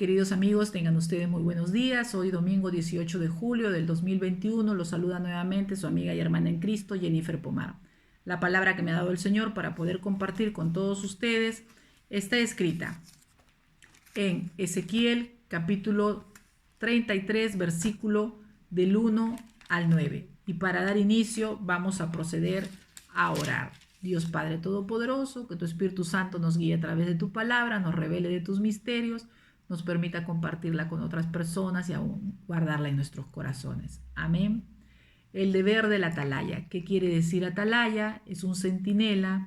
Queridos amigos, tengan ustedes muy buenos días. Hoy domingo 18 de julio del 2021 los saluda nuevamente su amiga y hermana en Cristo, Jennifer Pomar. La palabra que me ha dado el Señor para poder compartir con todos ustedes está escrita en Ezequiel capítulo 33, versículo del 1 al 9. Y para dar inicio vamos a proceder a orar. Dios Padre Todopoderoso, que tu Espíritu Santo nos guíe a través de tu palabra, nos revele de tus misterios, nos permita compartirla con otras personas y aún guardarla en nuestros corazones. Amén. El deber del atalaya. ¿Qué quiere decir atalaya? Es un centinela,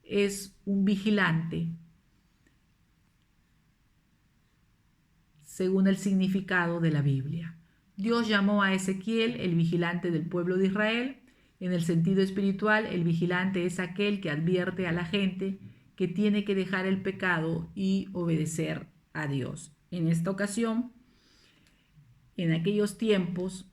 es un vigilante, según el significado de la Biblia. Dios llamó a Ezequiel el vigilante del pueblo de Israel. En el sentido espiritual, el vigilante es aquel que advierte a la gente que tiene que dejar el pecado y obedecer a Dios. En esta ocasión, en aquellos tiempos,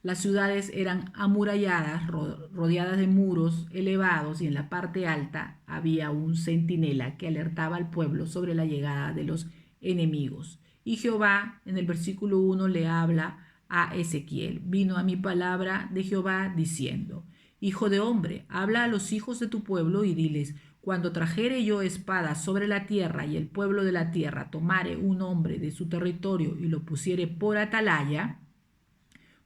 las ciudades eran amuralladas, rodeadas de muros elevados, y en la parte alta había un centinela que alertaba al pueblo sobre la llegada de los enemigos. Y Jehová, en el versículo 1, le habla a Ezequiel: vino a mi palabra de Jehová diciendo: Hijo de hombre, habla a los hijos de tu pueblo y diles: cuando trajere yo espada sobre la tierra y el pueblo de la tierra tomare un hombre de su territorio y lo pusiere por atalaya,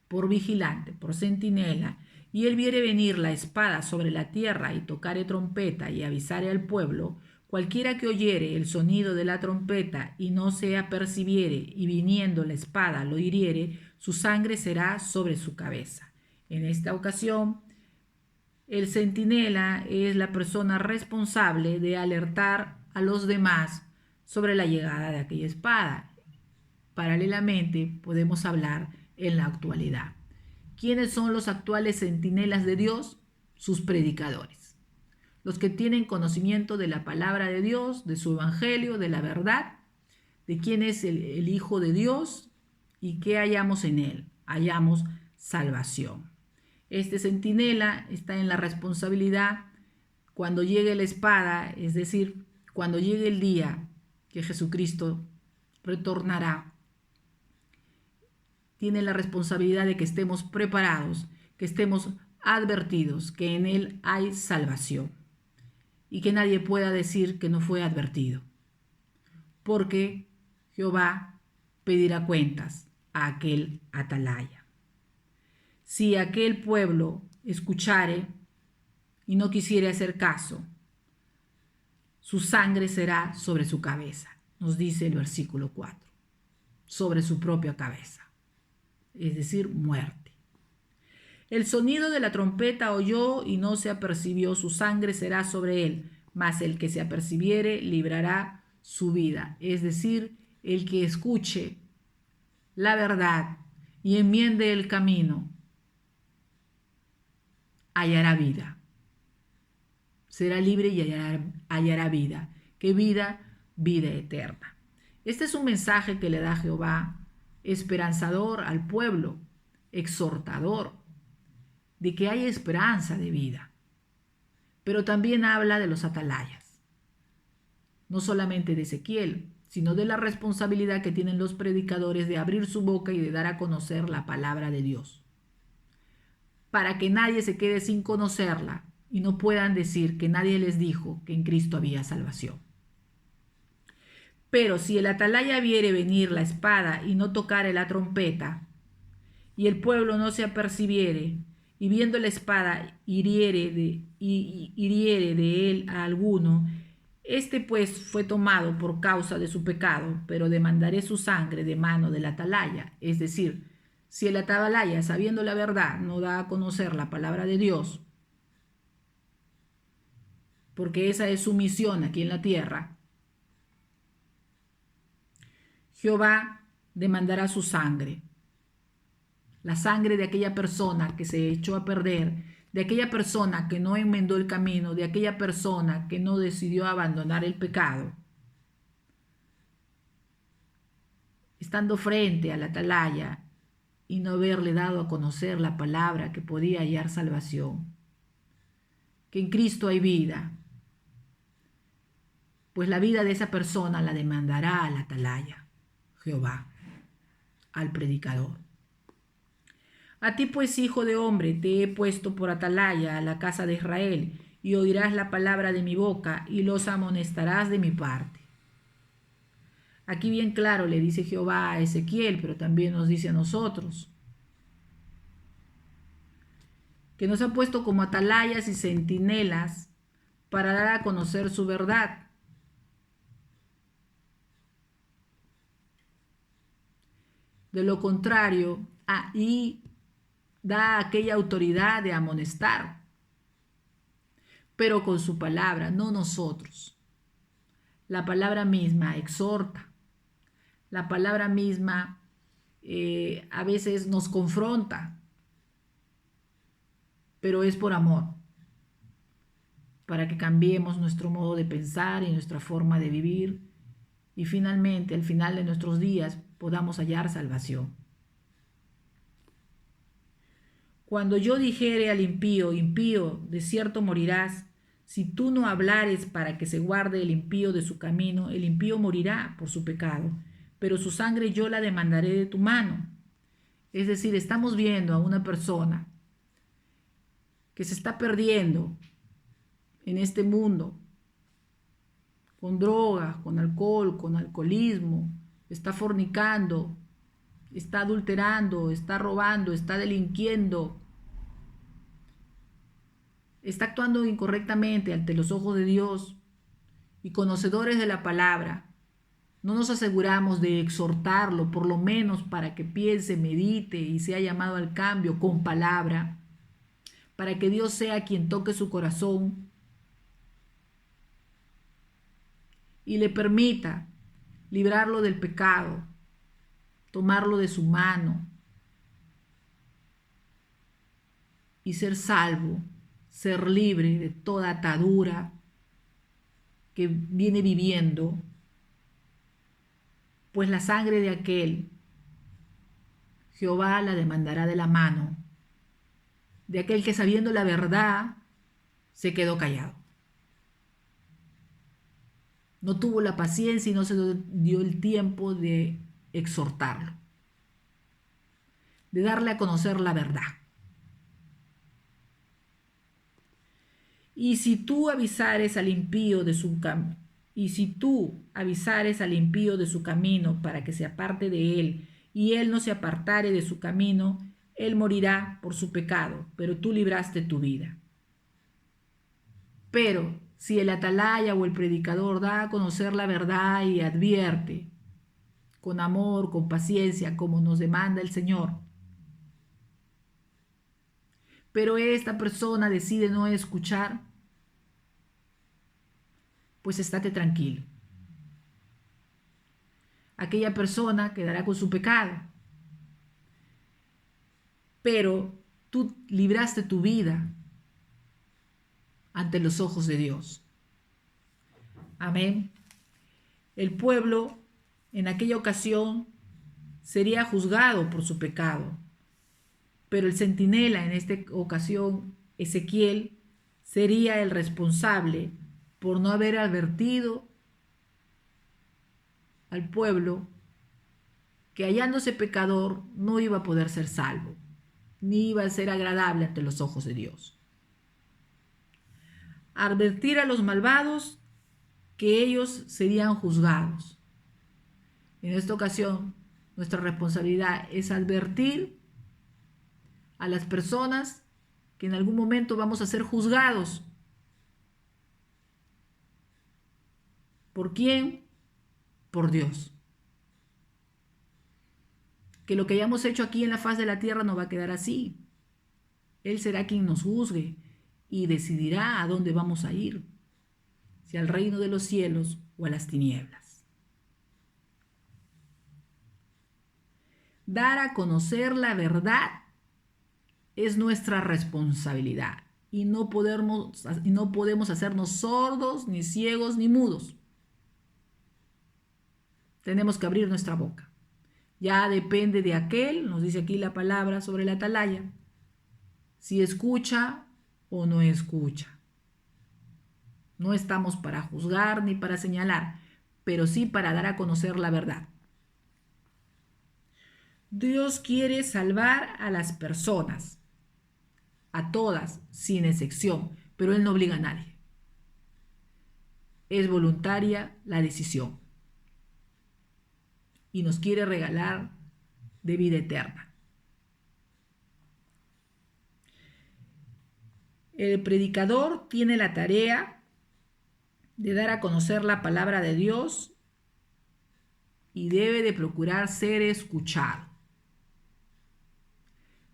por vigilante, por centinela, y él viere venir la espada sobre la tierra y tocare trompeta y avisare al pueblo, cualquiera que oyere el sonido de la trompeta y no se apercibiere, y viniendo la espada lo hiriere, su sangre será sobre su cabeza. En esta ocasión, el centinela es la persona responsable de alertar a los demás sobre la llegada de aquella espada. Paralelamente, podemos hablar en la actualidad. ¿Quiénes son los actuales centinelas de Dios? Sus predicadores. Los que tienen conocimiento de la palabra de Dios, de su evangelio, de la verdad, de quién es el Hijo de Dios y qué hallamos en él. Hallamos salvación. Este centinela está en la responsabilidad cuando llegue la espada, es decir, cuando llegue el día que Jesucristo retornará. Tiene la responsabilidad de que estemos preparados, que estemos advertidos, que en él hay salvación y que nadie pueda decir que no fue advertido, porque Jehová pedirá cuentas a aquel atalaya. Si aquel pueblo escuchare y no quisiere hacer caso, su sangre será sobre su cabeza, nos dice el versículo 4, sobre su propia cabeza, es decir, muerte. El sonido de la trompeta oyó y no se apercibió, su sangre será sobre él, mas el que se apercibiere librará su vida, es decir, el que escuche la verdad y enmiende el camino, hallará vida. Será libre y hallará vida. ¿Qué vida? Vida eterna. Este es un mensaje que le da Jehová, esperanzador al pueblo, exhortador, de que hay esperanza de vida. Pero también habla de los atalayas. No solamente de Ezequiel, sino de la responsabilidad que tienen los predicadores de abrir su boca y de dar a conocer la palabra de Dios, para que nadie se quede sin conocerla y no puedan decir que nadie les dijo que en Cristo había salvación. Pero si el atalaya viere venir la espada y no tocare la trompeta, y el pueblo no se apercibiere, y viendo la espada hiriere de él a alguno, este pues fue tomado por causa de su pecado, pero demandaré su sangre de mano del atalaya. Es decir, si el atalaya, sabiendo la verdad, no da a conocer la palabra de Dios, porque esa es su misión aquí en la tierra, Jehová demandará su sangre, la sangre de aquella persona que se echó a perder, de aquella persona que no enmendó el camino, de aquella persona que no decidió abandonar el pecado, estando frente a la atalaya y no haberle dado a conocer la palabra que podía hallar salvación, que en Cristo hay vida, pues la vida de esa persona la demandará a la atalaya. Jehová al predicador. A ti pues, hijo de hombre, te he puesto por atalaya a la casa de Israel, y oirás la palabra de mi boca, y los amonestarás de mi parte. Aquí bien claro le dice Jehová a Ezequiel, pero también nos dice a nosotros, que nos ha puesto como atalayas y centinelas para dar a conocer su verdad. De lo contrario, ahí da aquella autoridad de amonestar, pero con su palabra, no nosotros. La palabra misma exhorta, la palabra misma a veces nos confronta, pero es por amor, para que cambiemos nuestro modo de pensar y nuestra forma de vivir, y finalmente, al final de nuestros días, podamos hallar salvación. Cuando yo dijere al impío, impío, de cierto morirás, si tú no hablares para que se guarde el impío de su camino, el impío morirá por su pecado, pero su sangre yo la demandaré de tu mano. Es decir, estamos viendo a una persona que se está perdiendo en este mundo, con drogas, con alcohol, con alcoholismo, está fornicando, está adulterando, está robando, está delinquiendo, está actuando incorrectamente ante los ojos de Dios, y conocedores de la palabra, no nos aseguramos de exhortarlo, por lo menos para que piense, medite y sea llamado al cambio con palabra, para que Dios sea quien toque su corazón y le permita librarlo del pecado, tomarlo de su mano y ser salvo, ser libre de toda atadura que viene viviendo, pues la sangre de aquel Jehová la demandará de la mano de aquel que, sabiendo la verdad, se quedó callado. No tuvo la paciencia y no se dio el tiempo de exhortarlo, de darle a conocer la verdad. Y si tú avisares al impío de su camino para que se aparte de él, y él no se apartare de su camino, él morirá por su pecado, pero tú libraste tu vida. Pero si el atalaya o el predicador da a conocer la verdad y advierte con amor, con paciencia, como nos demanda el Señor, pero esta persona decide no escuchar, pues estate tranquilo. Aquella persona quedará con su pecado, pero tú libraste tu vida ante los ojos de Dios. Amén. El pueblo en aquella ocasión sería juzgado por su pecado, pero el centinela, en esta ocasión Ezequiel, sería el responsable por no haber advertido al pueblo que, hallándose pecador, no iba a poder ser salvo, ni iba a ser agradable ante los ojos de Dios. Advertir a los malvados que ellos serían juzgados. En esta ocasión, nuestra responsabilidad es advertir a las personas que en algún momento vamos a ser juzgados. ¿Por quién? Por Dios. Que lo que hayamos hecho aquí en la faz de la tierra no va a quedar así. Él será quien nos juzgue y decidirá a dónde vamos a ir, si al reino de los cielos o a las tinieblas. Dar a conocer la verdad es nuestra responsabilidad y no podemos hacernos sordos, ni ciegos, ni mudos. Tenemos que abrir nuestra boca. Ya depende de aquel, nos dice aquí la palabra sobre la atalaya, si escucha o no escucha. No estamos para juzgar ni para señalar, pero sí para dar a conocer la verdad. Dios quiere salvar a las personas, a todas, sin excepción, pero Él no obliga a nadie. Es voluntaria la decisión y nos quiere regalar de vida eterna. El predicador tiene la tarea de dar a conocer la palabra de Dios y debe de procurar ser escuchado.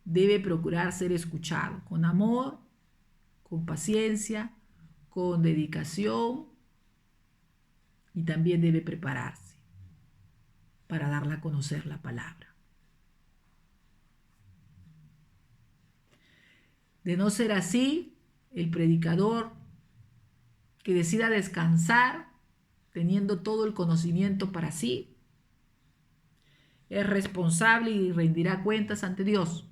Debe procurar ser escuchado con amor, con paciencia, con dedicación, y también debe prepararse para darle a conocer la palabra. De no ser así, el predicador que decida descansar teniendo todo el conocimiento para sí, es responsable y rendirá cuentas ante Dios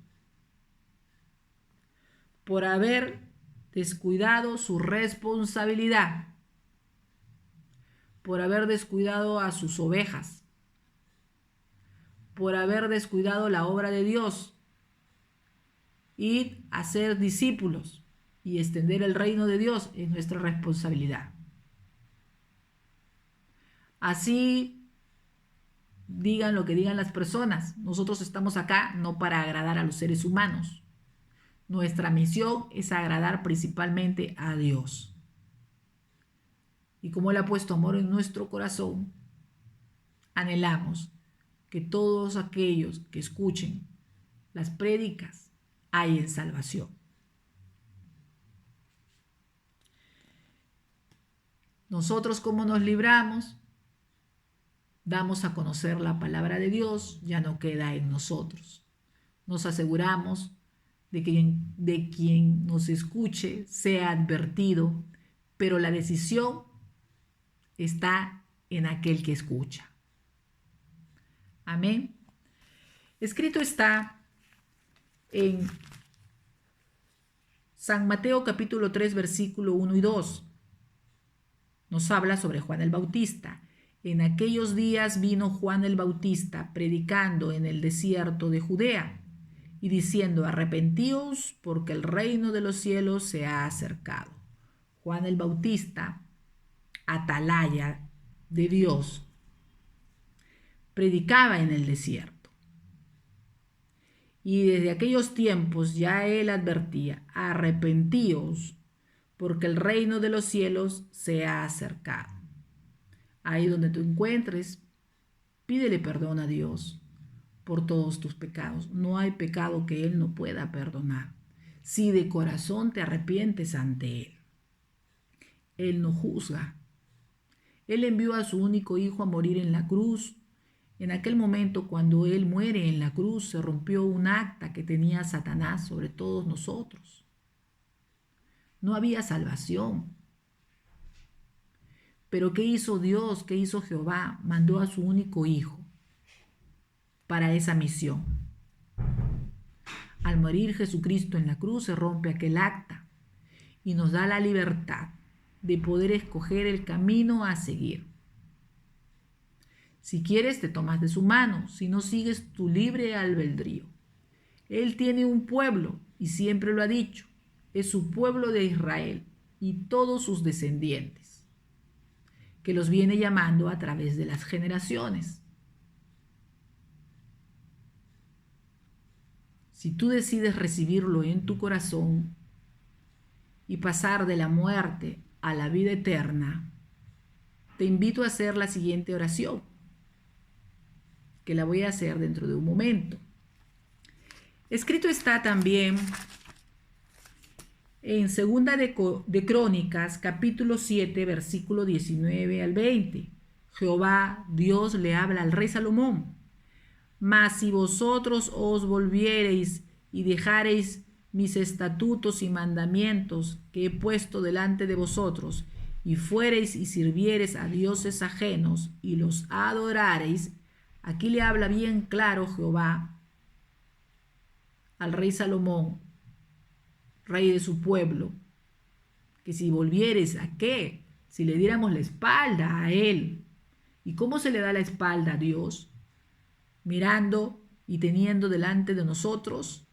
por haber descuidado su responsabilidad, por haber descuidado a sus ovejas, por haber descuidado la obra de Dios, y hacer discípulos y extender el reino de Dios es nuestra responsabilidad. Así digan lo que digan las personas, nosotros estamos acá no para agradar a los seres humanos. Nuestra misión es agradar principalmente a Dios. Y como Él ha puesto amor en nuestro corazón, anhelamos que todos aquellos que escuchen las prédicas hallen salvación. Nosotros, ¿cómo nos libramos? Damos a conocer la palabra de Dios, ya no queda en nosotros. Nos aseguramos de que quien nos escuche sea advertido, pero la decisión está en aquel que escucha. Amén. Escrito está en San Mateo capítulo 3, versículo 1 y 2. Nos habla sobre Juan el Bautista. En aquellos días vino Juan el Bautista predicando en el desierto de Judea y diciendo: arrepentíos porque el reino de los cielos se ha acercado. Juan el Bautista, atalaya de Dios, predicaba en el desierto. Y desde aquellos tiempos ya él advertía: arrepentíos porque el reino de los cielos se ha acercado. Ahí donde tú encuentres, pídele perdón a Dios por todos tus pecados. No hay pecado que Él no pueda perdonar, si de corazón te arrepientes ante Él. Él no juzga. Él envió a su único hijo a morir en la cruz. En aquel momento, cuando Él muere en la cruz, se rompió un acta que tenía Satanás sobre todos nosotros. No había salvación. Pero ¿qué hizo Dios? ¿Qué hizo Jehová? Mandó a su único hijo para esa misión. Al morir Jesucristo en la cruz se rompe aquel acta y nos da la libertad de poder escoger el camino a seguir. Si quieres, te tomas de su mano; si no, sigues tu libre albedrío. Él tiene un pueblo y siempre lo ha dicho: es su pueblo de Israel y todos sus descendientes, que los viene llamando a través de las generaciones. Si tú decides recibirlo en tu corazón y pasar de la muerte a la vida eterna, te invito a hacer la siguiente oración, que la voy a hacer dentro de un momento. Escrito está también en Segunda de Crónicas, capítulo 7, versículo 19 al 20. Jehová Dios le habla al rey Salomón: mas si vosotros os volviereis y dejareis mis estatutos y mandamientos que he puesto delante de vosotros, y fuereis y sirviereis a dioses ajenos y los adorareis. Aquí le habla bien claro Jehová al rey Salomón, rey de su pueblo, que si volvieres ¿a qué? Si le diéramos la espalda a él. ¿Y cómo se le da la espalda a Dios? Mirando y teniendo delante de nosotros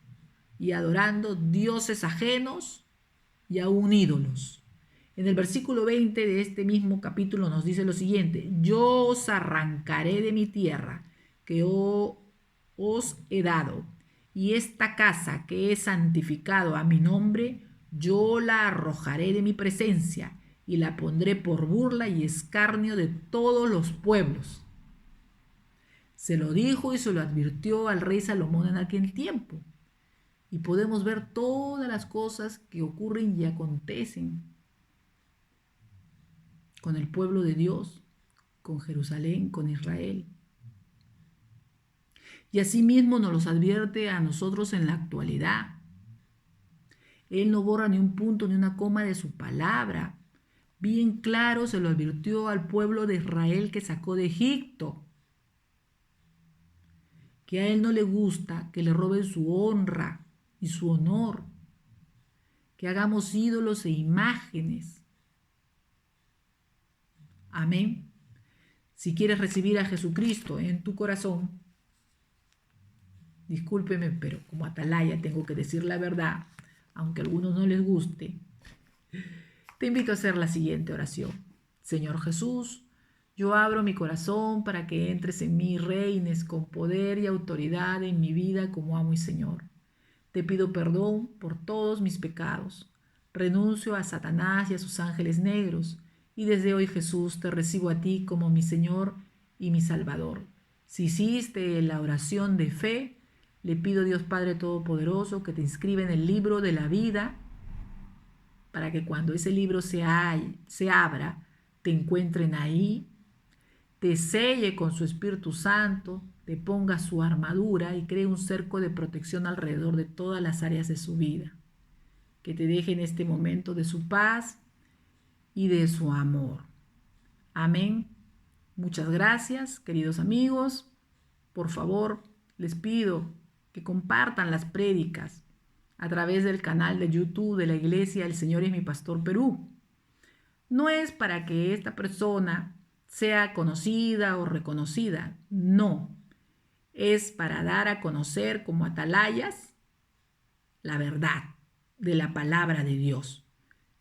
y adorando dioses ajenos y aún ídolos. En el versículo 20 de este mismo capítulo nos dice lo siguiente: yo os arrancaré de mi tierra que os he dado, y esta casa que he santificado a mi nombre, yo la arrojaré de mi presencia y la pondré por burla y escarnio de todos los pueblos. Se lo dijo y se lo advirtió al rey Salomón en aquel tiempo. Y podemos ver todas las cosas que ocurren y acontecen con el pueblo de Dios, con Jerusalén, con Israel. Y asimismo nos los advierte a nosotros en la actualidad. Él no borra ni un punto ni una coma de su palabra. Bien claro se lo advirtió al pueblo de Israel que sacó de Egipto, que a él no le gusta que le roben su honra y su honor, que hagamos ídolos e imágenes. Amén. Si quieres recibir a Jesucristo en tu corazón, discúlpeme, pero como atalaya tengo que decir la verdad, aunque a algunos no les guste. Te invito a hacer la siguiente oración. Señor Jesús, yo abro mi corazón para que entres en mí y reines con poder y autoridad en mi vida como amo y Señor. Te pido perdón por todos mis pecados. Renuncio a Satanás y a sus ángeles negros. Y desde hoy, Jesús, te recibo a ti como mi Señor y mi Salvador. Si hiciste la oración de fe, le pido a Dios Padre Todopoderoso que te inscriba en el libro de la vida, para que cuando ese libro se abra, te encuentren ahí, te selle con su Espíritu Santo, te ponga su armadura y cree un cerco de protección alrededor de todas las áreas de su vida. Que te deje en este momento de su paz y de su amor. Amén. Muchas gracias, queridos amigos. Por favor, les pido que compartan las prédicas a través del canal de YouTube de la Iglesia El Señor es mi Pastor Perú. No es para que esta persona sea conocida o reconocida, no. Es para dar a conocer como atalayas la verdad de la palabra de Dios,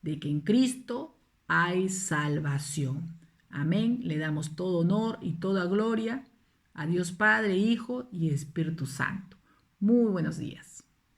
de que en Cristo hay salvación. Amén. Le damos todo honor y toda gloria a Dios Padre, Hijo y Espíritu Santo. Muy buenos días.